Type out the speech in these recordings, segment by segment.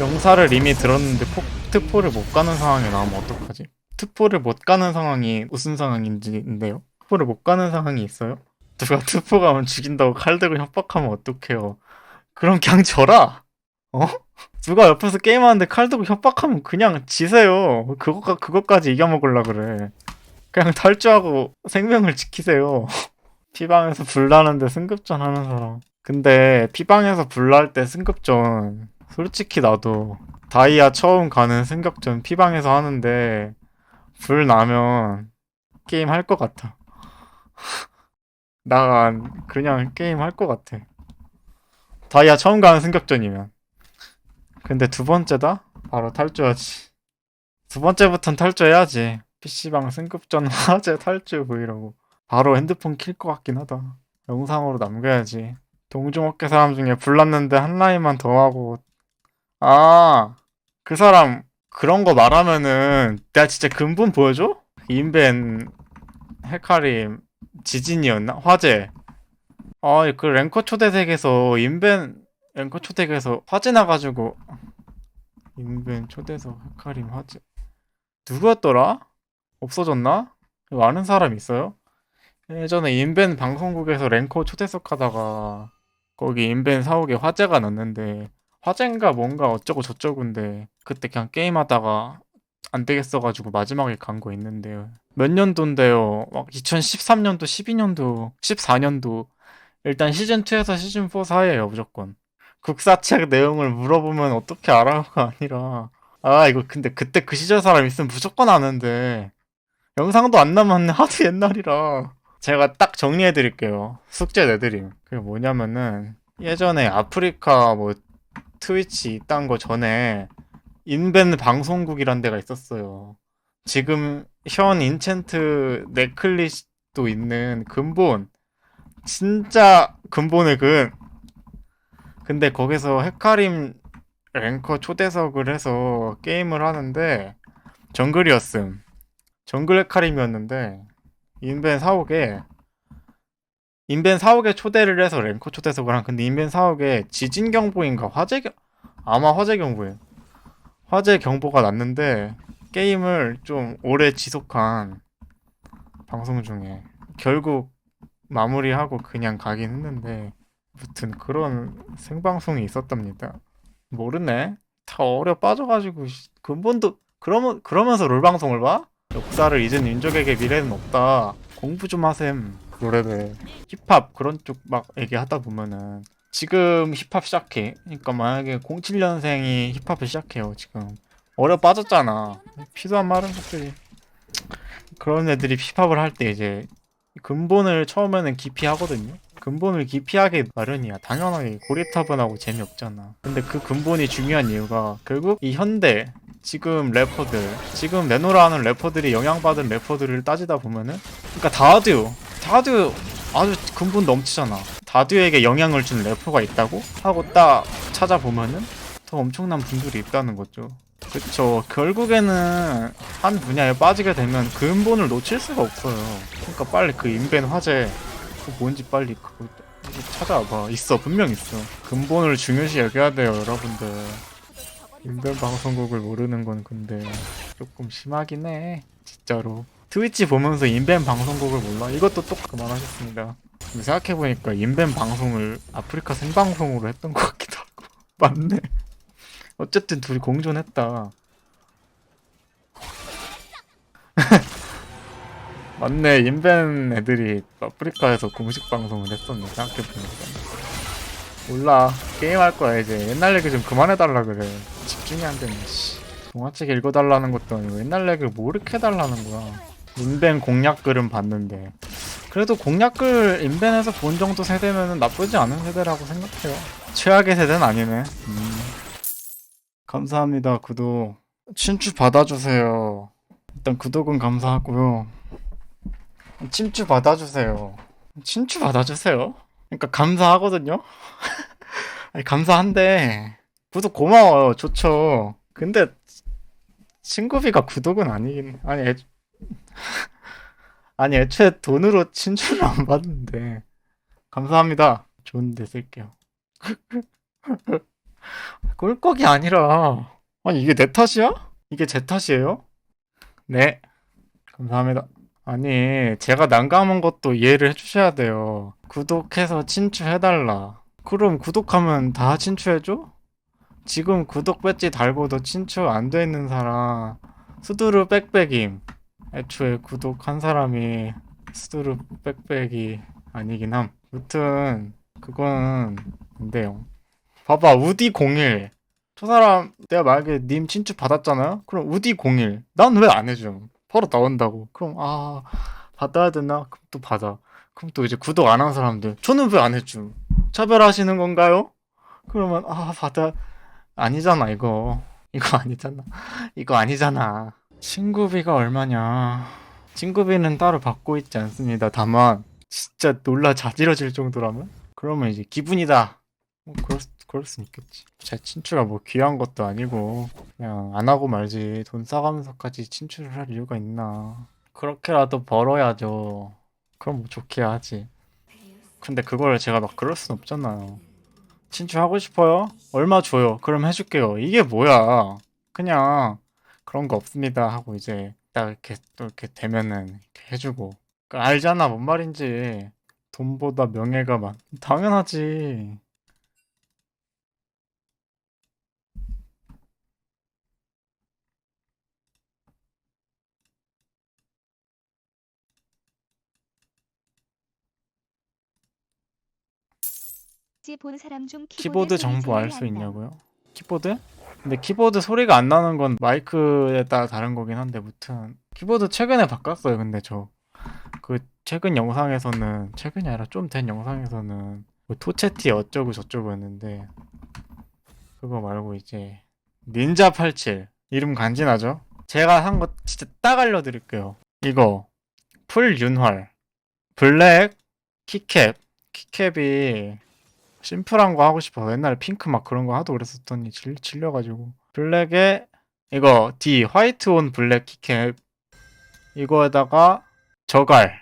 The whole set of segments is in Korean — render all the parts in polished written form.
영사를 이미 들었는데 특포를 못 가는 상황이 나오면 어떡하지? 특포를 못 가는 상황이 무슨 상황인지인데요? 특포를 못 가는 상황이 있어요? 누가 특포 가면 죽인다고 칼 들고 협박하면 어떡해요? 그럼 그냥 져라! 어? 누가 옆에서 게임하는데 칼 들고 협박하면 그냥 지세요. 그것까지 이겨먹으려 그래. 그냥 탈주하고 생명을 지키세요. 피방에서 불나는데 승급전 하는 사람. 근데 피방에서 불날 때 승급전 솔직히 나도 다이아 처음 가는 승급전 피방에서 하는데 불 나면 게임 할 것 같아. 나 그냥 게임 할 것 같아. 다이아 처음 가는 승급전이면. 근데 두 번째다? 바로 탈주하지. 두 번째부턴 탈주해야지. PC방 승급전 화제 탈주 브이로그. 바로 핸드폰 킬 것 같긴 하다. 영상으로 남겨야지. 동종업계 사람 중에 불났는데 한 라인만 더 하고. 아, 그 사람 그런 거 말하면은 내가 진짜 근본 보여줘? 인벤 헤카림 지진이었나? 화재. 아, 그 랭커 초대석에서 인벤 랭커 초대석에서 화재 나가지고 인벤 초대석 헤카림 화재. 누구였더라? 없어졌나? 이거 아는 사람 있어요? 예전에 인벤 방송국에서 랭커 초대석 하다가 거기 인벤 사옥에 화재가 났는데 화재인가 뭔가 어쩌고 저쩌고인데 그때 그냥 게임하다가 안 되겠어가지고 마지막에 간 거 있는데요. 몇 년도인데요? 막 2013년도, 12년도, 14년도 일단 시즌2에서 시즌4 사이에요 무조건. 국사책 내용을 물어보면 어떻게 알아가 아니라 아 이거 근데 그때 그 시절 사람 있으면 무조건 아는데 영상도 안 남았네 하도 옛날이라 제가 딱 정리해 드릴게요. 숙제 내드림. 그게 뭐냐면은 예전에 아프리카 뭐 트위치 이딴 거 전에 인벤 방송국이란 데가 있었어요. 지금 현 인챈트 넷클릿도 있는 근본 진짜 근본의 근데 거기서 헤카림 랭커 초대석을 해서 게임을 하는데 정글이었음. 정글 헤카림이었는데 인벤 사옥에 초대를 해서 랭커 초대석을 한. 근데 인벤 사옥에 지진 경보인가 아마 화재 경보예요. 화재 경보가 났는데 게임을 좀 오래 지속한 방송 중에 결국 마무리하고 그냥 가긴 했는데 무튼 그런 생방송이 있었답니다. 모르네. 다 어려 빠져가지고 근본도 그러면서 롤 방송을 봐? 역사를 잊은 민족에게 미래는 없다. 공부 좀 하셈. 롤랩에 힙합 그런 쪽 막 얘기하다 보면은 지금 힙합 시작해. 그러니까 만약에 07년생이 힙합을 시작해요. 지금 어려 빠졌잖아. 피도 안 마른 것들이 그런 애들이 힙합을 할 때 이제 근본을 처음에는 깊이 하거든요. 근본을 깊이 하게 마련이야. 당연하게 고리타분하고 재미없잖아. 근데 그 근본이 중요한 이유가 결국 이 현대 지금 래퍼들 지금 내노라 하는 래퍼들이 영향받은 래퍼들을 따지다 보면은 그러니까 다듀 아주 근본 넘치잖아. 다듀에게 영향을 준 래퍼가 있다고 하고 딱 찾아보면은 더 엄청난 분들이 있다는 거죠. 그쵸. 결국에는 한 분야에 빠지게 되면 근본을 놓칠 수가 없어요. 그러니까 빨리 그 인벤 화제 그거 뭔지 빨리 그거 찾아봐. 있어. 분명 있어. 근본을 중요시 여겨야 돼요, 여러분들. 인벤 방송국을 모르는 건 근데 조금 심하긴 해. 진짜로. 트위치 보면서 인벤 방송국을 몰라? 이것도 똑 그만하겠습니다. 근데 생각해보니까 인벤 방송을 아프리카 생방송으로 했던 것 같기도 하고. 맞네. 어쨌든 둘이 공존했다. 맞네, 인벤 애들이 아프리카에서 공식 방송을 했었네, 생각해보니까. 몰라, 게임할 거야, 이제. 옛날 얘기 좀 그만해달라 그래. 집중이 안 되네, 씨. 동화책 읽어달라는 것도 아니고, 옛날 얘기를 뭐 이렇게 해달라는 거야. 인벤 공략글은 봤는데. 그래도 공략글 인벤에서 본 정도 세대면은 나쁘지 않은 세대라고 생각해요. 최악의 세대는 아니네. 감사합니다, 구독. 친추 받아주세요. 일단 구독은 감사하고요. 친추 받아주세요. 친추 받아주세요. 그러니까 감사하거든요. 아니 감사한데 구독 고마워요. 좋죠. 근데 친구비가 구독은 아니긴 아니 애초에 돈으로 친추를 안 받는데 감사합니다. 좋은데 쓸게요. 꿀꺽이 아니라. 아니, 이게 내 탓이야? 이게 제 탓이에요? 네, 감사합니다. 아니, 제가 난감한 것도 이해를 해주셔야 돼요. 구독해서 친추해달라. 그럼 구독하면 다 친추해줘? 지금 구독 배지 달고도 친추 안 돼 있는 사람, 수두루 빽빽임. 애초에 구독한 사람이 수두루 빽빽이 아니긴 함. 무튼, 그건 안 돼요. 봐봐, 우디01. 저 사람, 내가 만약에 님 친추 받았잖아요? 그럼 우디01. 난 왜 안 해줌? 바로 나온다고. 그럼, 받아야 되나? 그럼 또 받아. 그럼 또 이제 구독 안 한 사람들. 저는 왜 안 해줌? 차별하시는 건가요? 그러면, 아니잖아, 이거. 이거 아니잖아. 이거 아니잖아. 친구비가 얼마냐. 친구비는 따로 받고 있지 않습니다. 다만, 진짜 놀라 자지러질 정도라면? 그러면 이제 기분이다. 그럴 순 있겠지. 제 친추가 뭐 귀한 것도 아니고 그냥 안 하고 말지 돈 싸가면서까지 친추를 할 이유가 있나. 그렇게라도 벌어야죠. 그럼 뭐 좋게 하지. 근데 그걸 제가 막 그럴 순 없잖아요. 친추하고 싶어요? 얼마 줘요? 그럼 해줄게요. 이게 뭐야. 그냥 그런 거 없습니다 하고 이제 딱 이렇게 또 이렇게 되면은 이렇게 해주고. 알잖아 뭔 말인지. 돈보다 명예가 당연하지. 본 사람 중 키보드 소리 정보 알 제일 수 안 남. 있냐고요? 키보드? 근데 키보드 소리가 안 나는 건 마이크에 따라 다른 거긴 한데 무튼 키보드 최근에 바꿨어요. 근데 저 그 최근 영상에서는 최근이 아니라 좀 된 영상에서는 뭐 토체티 어쩌고 저쩌고 했는데 그거 말고 이제 닌자 87 이름 간지나죠? 제가 산 거 진짜 딱 알려드릴게요. 이거 풀 윤활 블랙 키캡이 심플한 거 하고 싶어서 옛날에 핑크 막 그런 거 하도 그랬었더니 질려가지고 블랙에 이거 D 화이트 온 블랙 키캡 이거에다가 저갈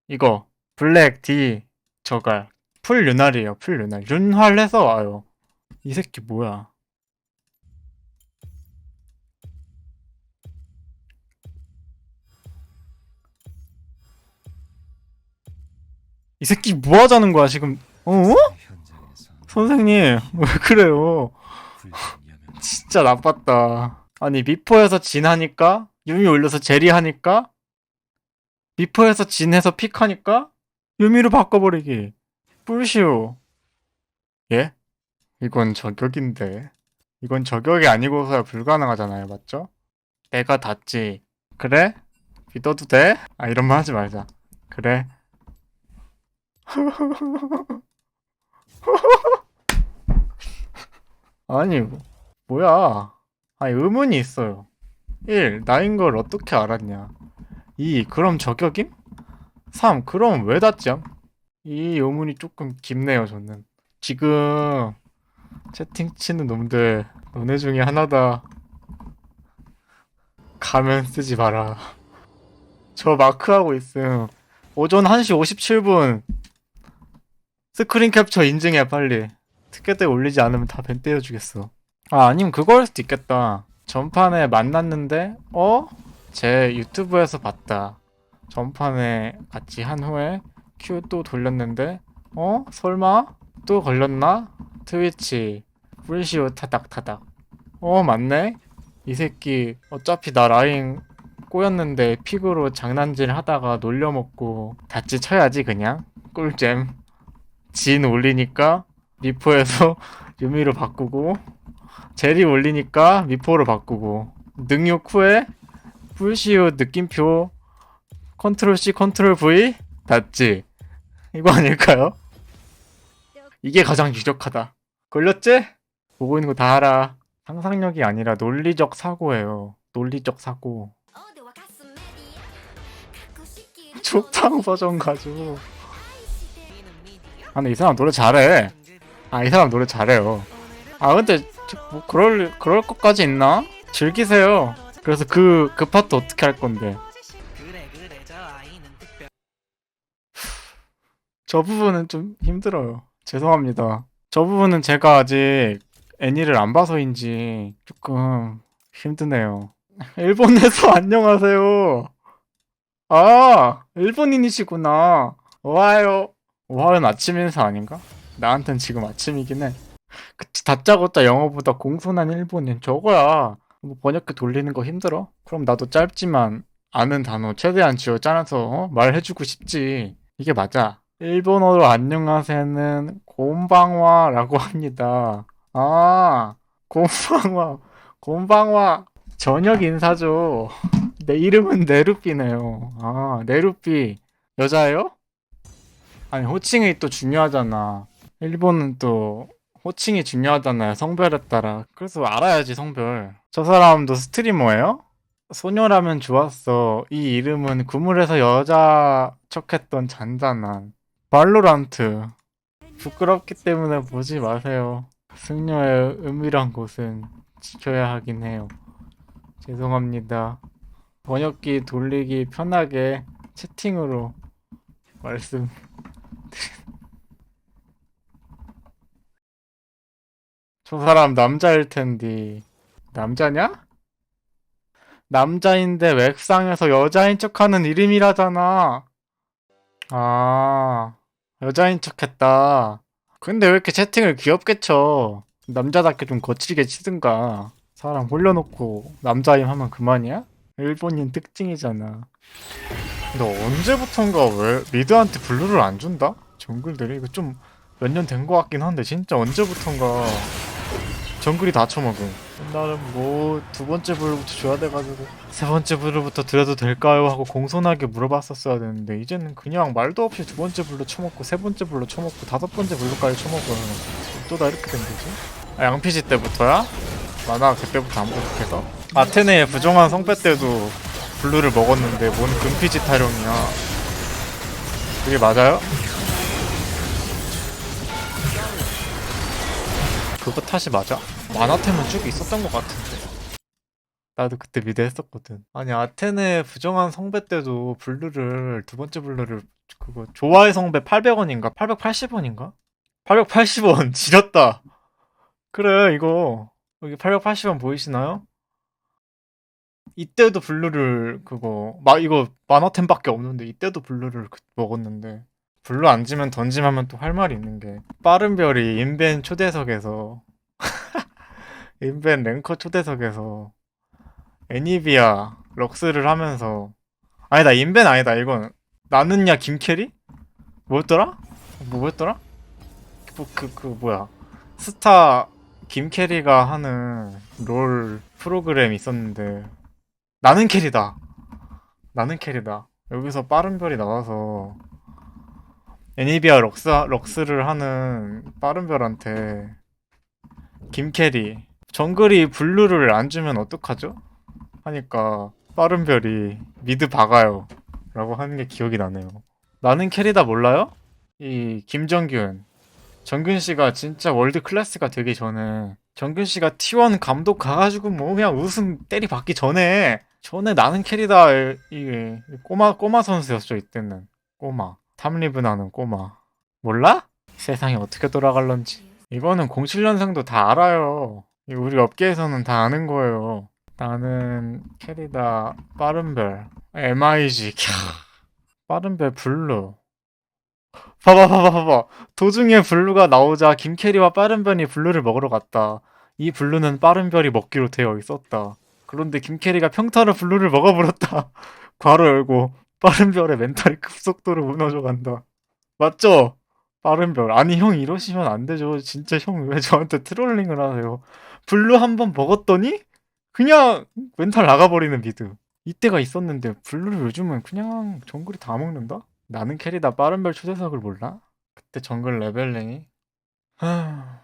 이거 블랙 D 저갈 풀 윤활이에요. 풀 윤활 윤활해서 와요. 이 새끼 뭐야. 이 새끼 뭐 하자는 거야 지금. 어? 선생님 왜 그래요. 진짜 나빴다. 아니 미포에서 진하니까 유미 올려서 제리하니까 미포에서 진해서 픽하니까 유미로 바꿔버리기. 뿔시오. 예? 이건 저격인데. 이건 저격이 아니고서야 불가능하잖아요. 맞죠? 내가 닿지. 그래? 믿어도 돼? 이런 말 하지 말자. 그래? 아니, 뭐야. 의문이 있어요. 1. 나인 걸 어떻게 알았냐. 2. 그럼 저격임? 3. 그럼 왜 닿지암? 이 의문이 조금 깊네요, 저는. 지금 채팅 치는 놈들 너네 중에 하나다. 가면 쓰지 마라. 저 마크하고 있음. 오전 1시 57분. 스크린 캡처 인증해 빨리. 티켓에 올리지 않으면 다 밴 떼어주겠어. 아니면 그거일 수도 있겠다. 전판에 만났는데 제 유튜브에서 봤다. 전판에 같이 한 후에 큐 또 돌렸는데 설마? 또 걸렸나? 트위치 풀시오 타닥타닥. 맞네? 이 새끼 어차피 나 라인 꼬였는데 픽으로 장난질 하다가 놀려먹고 다치 쳐야지 그냥. 꿀잼. 진 올리니까 미포에서 유미로 바꾸고 제리 올리니까 미포로 바꾸고 능력 후에 풀시오 느낌표 컨트롤 C 컨트롤 V 닫지. 이거 아닐까요? 이게 가장 유력하다. 걸렸지? 보고 있는 거 다 알아. 상상력이 아니라 논리적 사고예요. 논리적 사고. 족탕 버전 가지고. 근데 이 사람 노래 잘해. 이 사람 노래 잘해요. 근데 뭐 그럴 것까지 있나? 즐기세요. 그래서 그 파트 어떻게 할 건데? 저 부분은 좀 힘들어요. 죄송합니다. 저 부분은 제가 아직 애니를 안 봐서인지 조금 힘드네요. 일본에서 안녕하세요. 아, 일본인이시구나. 오하요. 오하요는 아침 인사 아닌가? 나한텐 지금 아침이긴 해. 그치, 다짜고짜 영어보다 공손한 일본인 저거야. 뭐 번역기 돌리는 거 힘들어? 그럼 나도 짧지만 아는 단어 최대한 쥐어 짜서 말해주고 싶지. 이게 맞아. 일본어로 안녕하세요는 곤방와라고 합니다. 아, 곤방와, 곤방와. 저녁 인사죠. 내 이름은 네루삐네요. 아, 네루삐. 여자예요? 아니, 호칭이 또 중요하잖아. 일본은 또 호칭이 중요하잖아요. 성별에 따라. 그래서 알아야지, 성별. 저 사람도 스트리머예요? 소녀라면 좋았어. 이 이름은 구물에서 여자 척했던 잔잔한. 발로란트. 부끄럽기 때문에 보지 마세요. 승려의 은밀한 곳은 지켜야 하긴 해요. 죄송합니다. 번역기 돌리기 편하게 채팅으로 말씀. 저 사람 남자일 텐데. 남자냐? 남자인데 웹상에서 여자인 척하는 이름이라잖아. 아, 여자인 척했다. 근데 왜 이렇게 채팅을 귀엽게 쳐? 남자답게 좀 거칠게 치든가. 사람 홀려놓고 남자임 하면 그만이야? 일본인 특징이잖아. 근데 언제부턴가 왜 미드한테 블루를 안 준다? 정글들이 이거 좀 몇 년 된 것 같긴 한데 진짜 언제부턴가 정글이 다 처먹음. 나는 뭐 두 번째 블루부터 줘야 돼가지고 세 번째 블루부터 드려도 될까요? 하고 공손하게 물어봤었어야 되는데 이제는 그냥 말도 없이 두 번째 블루 쳐먹고 세 번째 블루 쳐먹고 다섯 번째 블루까지 쳐먹으면 어쩌다 이렇게 된 거지? 아, 양피지 때부터야? 만화 그때부터 안 부족해서? 아테네의 부정한 성패 때도 블루를 먹었는데 뭔 금피지 타령이야. 그게 맞아요? 그거 탓이 맞아? 만화템은 쭉 있었던 것 같은데. 나도 그때 미드 했었거든. 아니, 아테네 부정한 성배 때도 블루를, 두 번째 블루를, 그거, 조화의 성배 800원인가? 880원인가? 880원, 지렸다. 그래, 이거. 여기 880원 보이시나요? 이때도 블루를, 그거, 이거 만화템밖에 없는데, 이때도 블루를 먹었는데. 블루 안 지면 던짐하면 또 할 말이 있는 게, 빠른 별이 인벤 초대석에서, 인벤 랭커 초대석에서, 애니비아 럭스를 하면서 아니다 인벤 아니다 이건 나는야 김캐리? 뭐였더라? 뭐였더라? 뭐야 스타 김캐리가 하는 롤 프로그램 있었는데 나는 캐리다 나는 캐리다 여기서 빠른 별이 나와서 애니비아 럭스를 하는 빠른 별한테 김캐리 정글이 블루를 안 주면 어떡하죠? 하니까 빠른 별이 미드 박아요 라고 하는 게 기억이 나네요. 나는 캐리다 몰라요? 이 김정균 정균 씨가 진짜 월드 클래스가 되기 전에 정균 씨가 T1 감독 가가지고 뭐 그냥 우승 때리 받기 전에 나는 캐리다 이 꼬마 선수였죠 이때는 꼬마 탐리브 나는 꼬마 몰라? 세상이 어떻게 돌아갈런지 이거는 07년생도 다 알아요. 우리 업계에서는 다 아는 거예요. 나는 캐리다 빠른별 MIG 캬. 빠른별 블루 봐봐 도중에 블루가 나오자 김캐리와 빠른별이 블루를 먹으러 갔다. 이 블루는 빠른별이 먹기로 되어 있었다. 그런데 김캐리가 평타로 블루를 먹어버렸다. 괄호 열고 빠른별의 멘탈이 급속도로 무너져 간다. 맞죠? 빠른별 아니 형 이러시면 안 되죠. 진짜 형 왜 저한테 트롤링을 하세요. 블루 한 번 먹었더니 그냥 멘탈 나가버리는 미드. 이때가 있었는데 블루를 요즘은 그냥 정글이 다 먹는다? 나는 캐리다 빠른별 초대석을 몰라? 그때 정글 레벨링이? 하...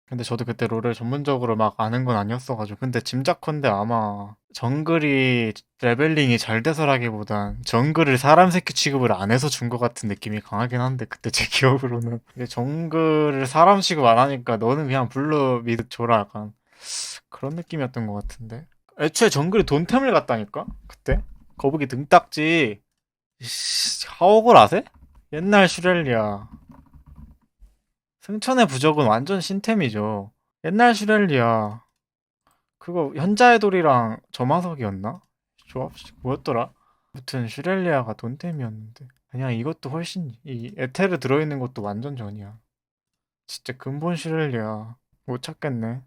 근데 저도 그때 롤을 전문적으로 막 아는 건 아니었어가지고 근데 짐작컨대 아마 정글이 레벨링이 잘 돼서라기보단 정글을 사람 새끼 취급을 안 해서 준 것 같은 느낌이 강하긴 한데 그때 제 기억으로는 이게 정글을 사람 취급 안 하니까 너는 그냥 블루 미드 줘라 약간 그런 느낌이었던 것 같은데 애초에 정글이 돈템을 갔다니까 그때 거북이 등딱지 하오걸 아세? 옛날 슈렐리아 승천의 부적은 완전 신템이죠. 옛날 슈렐리아 그거 현자의 돌이랑 점화석이었나? 조합 뭐였더라? 아무튼 슈렐리아가 돈템이었는데 그냥 이것도 훨씬 이 에테르 들어있는 것도 완전 전이야. 진짜 근본 슈렐리아 못 찾겠네.